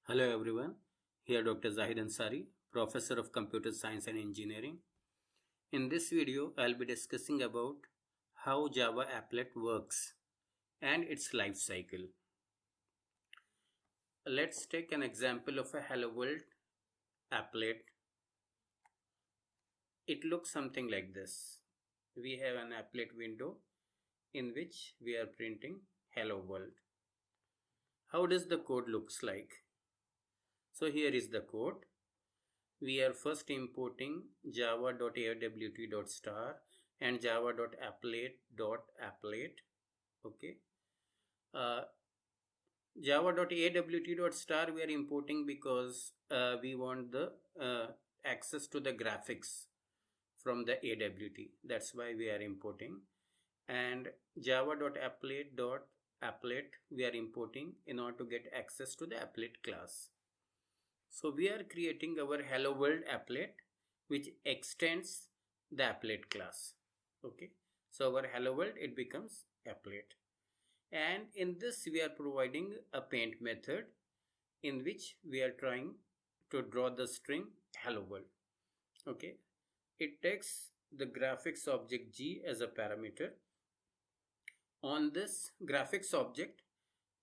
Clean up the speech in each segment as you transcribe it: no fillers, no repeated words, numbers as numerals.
Hello everyone, here Dr. Zahid Ansari, Professor of Computer Science and Engineering. In this video, I'll be discussing about how Java Applet works and its life cycle. Let's take an example of a Hello World applet. It looks something like this. We have an applet window in which we are printing Hello World. How does the code looks like? So here is the code. We are first importing java.awt.star and java.applet.applet. Okay. Java.awt.star we are importing because we want the access to the graphics from the AWT. That's why we are importing. And java.applet.applet we are importing in order to get access to the applet class. So we are creating our Hello World applet which extends the applet class. Okay. So our Hello World, it becomes applet. And in this we are providing a paint method in which we are trying to draw the string Hello World. Okay. It takes the graphics object G as a parameter. On this graphics object,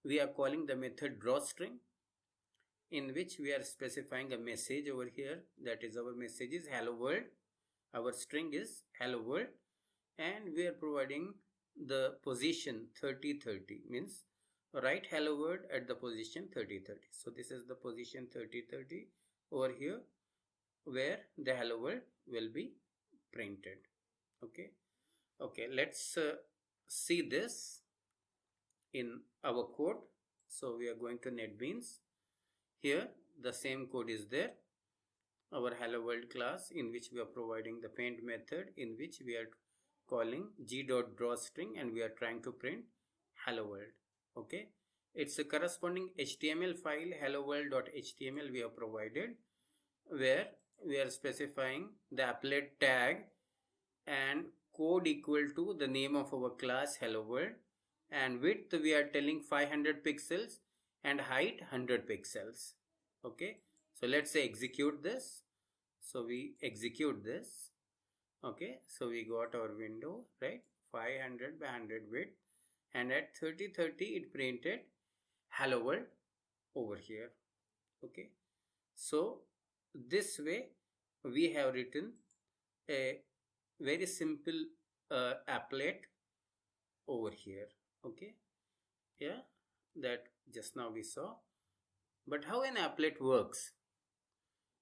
we are calling the method drawString, in which we are specifying a message over here. That is, our message is Hello World. Our string is Hello World, and we are providing the position 3030, means write Hello World at the position 3030. So this is the position 3030 over here where the Hello World will be printed. Okay. Let's see this in our code. So we are going to NetBeans. Here the same code is there. Our Hello World class, in which we are providing the paint method, in which we are calling g.drawString, and we are trying to print Hello World. Okay. It's a corresponding HTML file, helloworld.html we have provided, where we are specifying the applet tag and code equal to the name of our class Hello World, and width we are telling 500 pixels and height 100 pixels. Okay. So let's say execute this. So we execute this. Okay. So we got our window, right? 500 by 100 width, and at 3030 it printed Hello World over here. Okay. So this way we have written a very simple applet over here. Okay. Yeah, that just now we saw. But how an applet works?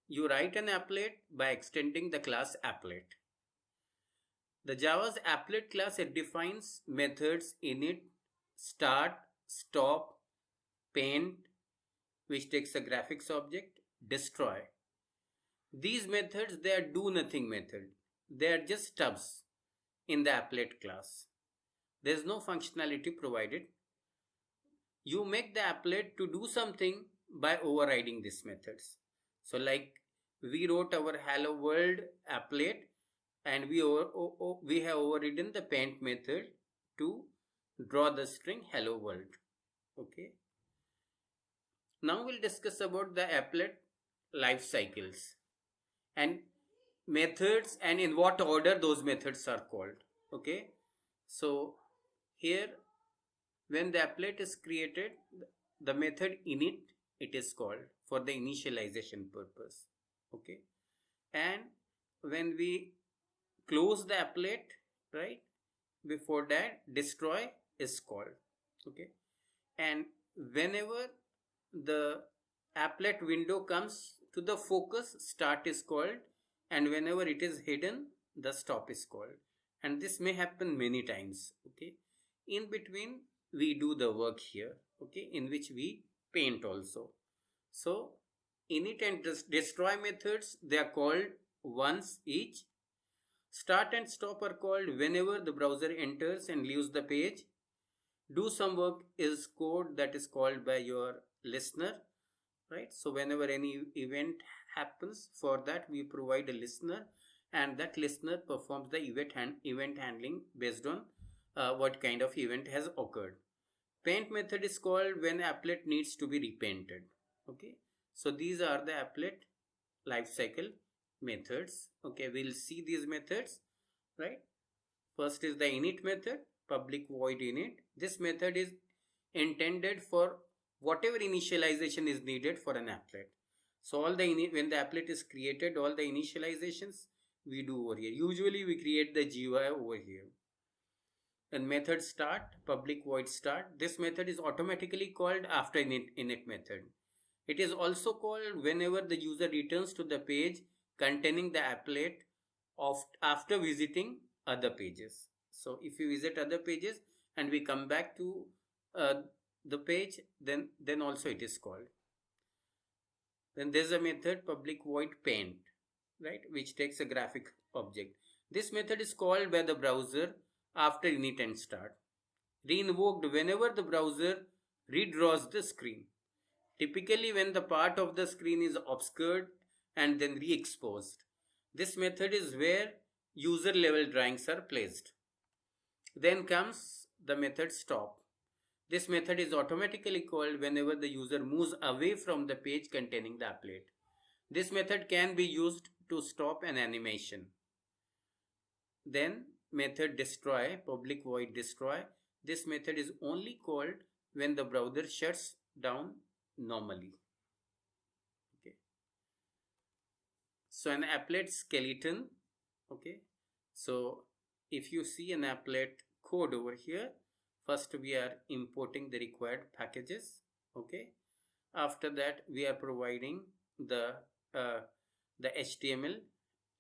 You write an applet by extending the class applet. The Java's applet class, it defines methods init, start, stop, paint, which takes a graphics object, destroy. These methods, they are do nothing method. They are just stubs in the applet class. There is no functionality provided. You make the applet to do something by overriding these methods. So like we wrote our Hello World applet, and we have overridden the paint method to draw the string Hello World. Okay. Now we'll discuss about the applet life cycles and methods, and in what order those methods are called. Okay. So here, when the applet is created, the method init, it is called for the initialization purpose. Okay. And when we close the applet, right, before that destroy is called. Okay. And whenever the applet window comes to the focus, start is called, and whenever it is hidden, the stop is called. And this may happen many times. Okay. In between we do the work here. Okay. In which we paint also. So init and destroy methods, they are called once each. Start and stop are called whenever the browser enters and leaves the page. Do some work is code that is called by your listener, right? So whenever any event happens, for that we provide a listener, and that listener performs the event handling based on what kind of event has occurred. Paint method is called when applet needs to be repainted. Okay. So these are the applet life cycle methods. Okay, we'll see these methods, right? First is the init method, public void init. This method is intended for whatever initialization is needed for an applet. So all the when the applet is created, all the initializations we do over here. Usually we create the GUI over here. And method start, public void start. This method is automatically called after init method. It is also called whenever the user returns to the page containing the applet of after visiting other pages. So if you visit other pages and we come back to the page, then also it is called. Then there's a method public void paint, right, which takes a graphic object. This method is called by the browser after init and start, re-invoked whenever the browser redraws the screen, typically when the part of the screen is obscured and then re-exposed. This method is where user level drawings are placed. Then comes the method stop. This method is automatically called whenever the user moves away from the page containing the applet. This method can be used to stop an animation. Then method destroy, public void destroy. This method is only called when the browser shuts down normally. Okay. So an applet skeleton. Okay. So if you see an applet code over here, first we are importing the required packages. Okay. After that we are providing the HTML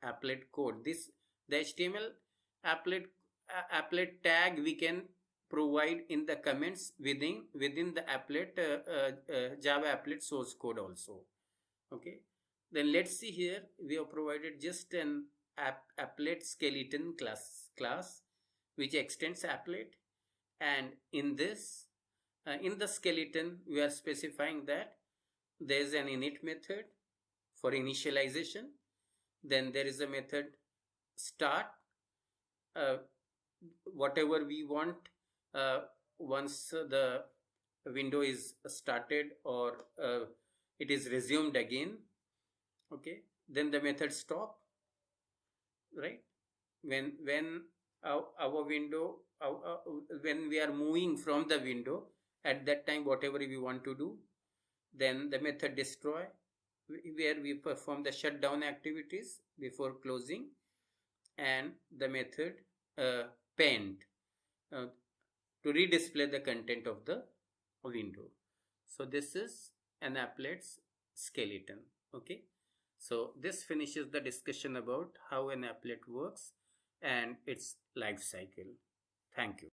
applet code. The HTML applet tag we can provide in the comments within the applet Java applet source code also. Okay. Then let's see here, we have provided just an applet skeleton class which extends applet, and in this in the skeleton we are specifying that there is an init method for initialization. Then there is a method start, whatever we want once the window is started or it is resumed again. Okay. Then the method stop, right, when our window when we are moving from the window, at that time whatever we want to do. Then the method destroy, where we perform the shutdown activities before closing, and the method paint to redisplay the content of the window. So this is an applet's skeleton. Okay. So this finishes the discussion about how an applet works and its life cycle. Thank you.